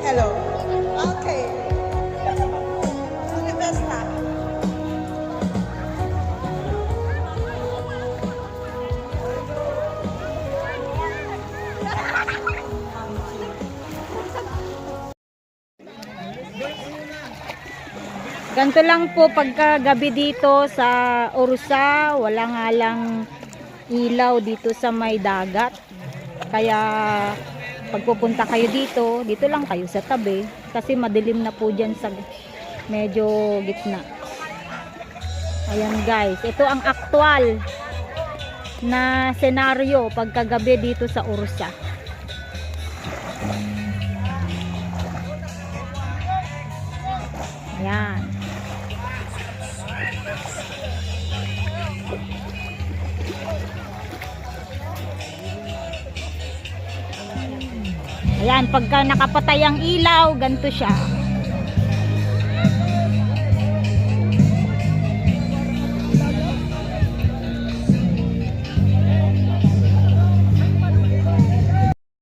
Hello. Okay. Sorry, basta. Ganito lang po pagkagabi dito sa Orusa, wala nga lang ilaw dito sa may dagat. Kaya pagpupunta kayo dito, dito lang kayo sa tabi kasi madilim na po dyan sa medyo gitna. Ayan guys, ito ang aktual na senaryo pagkagabi dito sa Orusa. Ayan. Ayan, pagka nakapatay ang ilaw, ganito siya.